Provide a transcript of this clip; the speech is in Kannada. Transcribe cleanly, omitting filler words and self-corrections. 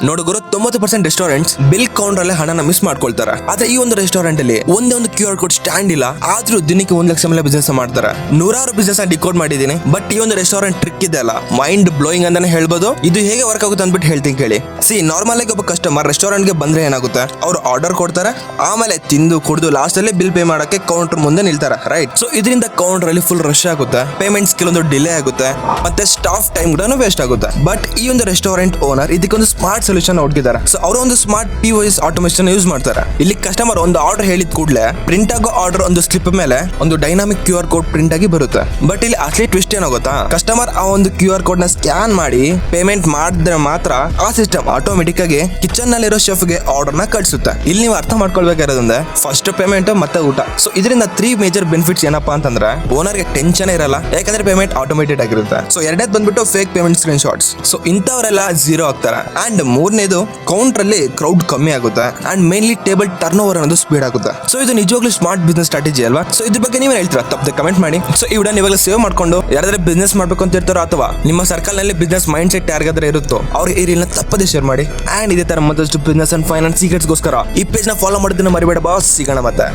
ನೋಡು ಗುರು, 90% ರೆಸ್ಟೋರೆಂಟ್ಸ್ ಬಿಲ್ ಕೌಂಟರ್ ಅಲ್ಲಿ ಹಣನ ಮಿಸ್ ಮಾಡ್ಕೊಳ್ತಾರೆ. ಆದ್ರೆ ಈ ಒಂದು ರೆಸ್ಟೋರೆಂಟ್ ಅಲ್ಲಿ ಒಂದೇ ಒಂದು QR ಕೋಡ್ ಸ್ಟ್ಯಾಂಡ್ ಇಲ್ಲ, ಆದ್ರೂ ದಿನಕ್ಕೆ 1 ಲಕ್ಷ ಮೇಲೆ ಬಿಸ್ನೆಸ್ ಮಾಡ್ತಾರೆ. ನೂರಾರು ಬಿಸ್ನೆಸ್ ಡಿಕೋಡ್ ಮಾಡಿದೀನಿ, ಬಟ್ ಈ ಒಂದು ರೆಸ್ಟೋರೆಂಟ್ ಟ್ರಿಕ್ ಇದೆ ಅಲ್ಲ, ಮೈಂಡ್ ಬ್ಲೋಯಿಂಗ್ ಅಂತಾನೆ ಹೇಳ್ಬೋದು. ಇದು ಹೇಗೆ ವರ್ಕ್ ಆಗುತ್ತೆ ಅಂದ್ಬಿಟ್ಟು ಹೇಳ್ತೀನಿ ಕೇಳಿ. ನಾರ್ಮಲ್ ಆಗಿ ಒಬ್ಬ ಕಸ್ಟಮರ್ ರೆಸ್ಟೋರೆಂಟ್ ಗೆ ಬಂದ್ರೆ ಏನಾಗುತ್ತೆ, ಅವ್ರು ಆರ್ಡರ್ ಕೊಡ್ತಾರೆ, ಆಮೇಲೆ ತಿಂದು ಕುಡಿದು ಲಾಸ್ಟ್ ಅಲ್ಲಿ ಬಿಲ್ ಪೇ ಮಾಡಕ್ಕೆ ಕೌಂಟರ್ ಮುಂದೆ ನಿಲ್ತಾರೆ, ರೈಟ್? ಸೊ ಇದರಿಂದ ಕೌಂಟರ್ ಅಲ್ಲಿ ಫುಲ್ ರಶ್ ಆಗುತ್ತೆ, ಪೇಮೆಂಟ್ಸ್ ಕೆಲವೊಂದು ಡಿಲೇ ಆಗುತ್ತೆ, ಮತ್ತೆ ಸ್ಟಾಫ್ ಟೈಮ್ ಕೂಡ ವೇಸ್ಟ್ ಆಗುತ್ತೆ. ಬಟ್ ಈ ಒಂದು ರೆಸ್ಟೋರೆಂಟ್ ಓನರ್ ಇದಕ್ಕೊಂದು ಸ್ಮಾರ್ಟ್ ಸೊಲ್ಯೂಷನ್ ಹುಡುಕಿದ್ದಾರೆ. ಸೊ ಅವರು ಒಂದು ಸ್ಮಾರ್ಟ್ POS ಆಟೋಮೇಷನ್ ಯೂಸ್ ಮಾಡ್ತಾರೆ. ಇಲ್ಲಿ ಕಸ್ಟಮರ್ ಒಂದು ಆರ್ಡರ್ ಹೇಳಿದ ಕೂಡಲೇ ಪ್ರಿಂಟ್ ಆಗೋ ಆರ್ಡರ್ ಒಂದು ಸ್ಲಿಪ್ ಮೇಲೆ ಒಂದು ಡೈನಾಮಿಕ್ QR ಕೋಡ್ ಪ್ರಿಂಟ್ ಆಗಿ ಬರುತ್ತೆ. ಬಟ್ ಇಲ್ಲಿ ಅಸಲಿ ಟ್ವಿಸ್ಟ್ ಏನಾಗುತ್ತಾ, ಕಸ್ಟಮರ್ ಆ ಒಂದು QR ಕೋಡ್ ನ ಸ್ಕ್ಯಾನ್ ಮಾಡಿ ಪೇಮೆಂಟ್ ಮಾಡಿದ್ರೆ ಮಾತ್ರ ಆ ಸಿಸ್ಟಮ್ ಆಟೋಮೆಟಿಕ್ ಆಗಿ ಕಿಚನ್ ನಲ್ಲಿರೋ ಶೆಫ್ ಗೆ ಆರ್ಡರ್ ನ ಕಳಿಸುತ್ತೆ. ಇಲ್ಲಿ ನೀವು ಅರ್ಥ ಮಾಡ್ಕೊಳ್ಬೇಕಾದ್ರೆ ಫಸ್ಟ್ ಪೇಮೆಂಟ್ ಮತ್ತೆ ಊಟ. ಸೊ ಇದರಿಂದ 3 ಮೇಜರ್ ಬೆನಿಫಿಟ್ಸ್ ಏನಪ್ಪಾ ಅಂತಂದ್ರೆ, ಓನರ್ ಗೆ ಟೆನ್ಷನ್ ಇರಲ್ಲ, ಯಾಕಂದ್ರೆ ಪೇಮೆಂಟ್ ಆಟೋಮೇಟೆಡ್ ಆಗಿರುತ್ತೆ. ಸೊ ಎರಡನೇದು ಬಂದ್ಬಿಟ್ಟು fake payment screenshots. So ಇಂಥವರೆಲ್ಲ ಝೀರೋ ಆಗ್ತಾರೆ. ಅಂಡ್ ಮೂರನೇದು ಕೌಂಟರ್ ಅಲ್ಲಿ ಕ್ರೌಡ್ ಕಮ್ಮಿ ಆಗುತ್ತೆ. And mainly table turn over ಅನ್ನೋದು ಸ್ಪೀಡ್ ಆಗುತ್ತೆ. ಸೊ ಇದು ನಿಜವಾಗ್ಲೂ ಸ್ಮಾರ್ಟ್ ಬಿಸ್ನೆಸ್ ಸ್ಟ್ರಾಟಜಿ ಅಲ್ವಾ? ಸೊ ಇದ್ರ ಬಗ್ಗೆ ನೀವು ಹೇಳ್ತೀರಾ? ತಪ್ಪದೆ ಕಮೆಂಟ್ ಮಾಡಿ. ಸೊ ಈ ವಿಡಿಯೋ ನೀವೆಲ್ಲ ಸೇವ್ ಮಾಡ್ಕೊಂಡು ಯಾರಾದ್ರೂ ಬಿಸ್ನೆಸ್ ಮಾಡ್ಬೇಕು ಅಂತ ಇರ್ತಾರೋ ಅಥವಾ ನಿಮ್ಮ ಸರ್ಕಲ್ ನಲ್ಲಿ ಬಿಸ್ನೆಸ್ ಮೈಂಡ್ ಸೆಟ್ ಯಾರಿಗಾದ್ರೆ ಇರುತ್ತೋ ಅವ್ರಿಗೆ ಈ ರೀಲ್ನ ತಪ್ಪದೆ ಶೇರ್ ಮಾಡಿ. ಅಂಡ್ ಇದೇ ತರ ಮತ್ತಷ್ಟು ಬಿಸ್ನೆಸ್ ಅಂಡ್ ಫೈನಾನ್ಸ್ ಸೀಕ್ರೆಟ್ಸ್ಗೋಸ್ಕರ ಈ ಪೇಜ್ ನ ಫಾಲೋ ಮಾಡೋದನ್ನ ಮರಿಬೇಡ ಬಾಸ್. ಸಿಗೋಣ ಮತ್ತೆ.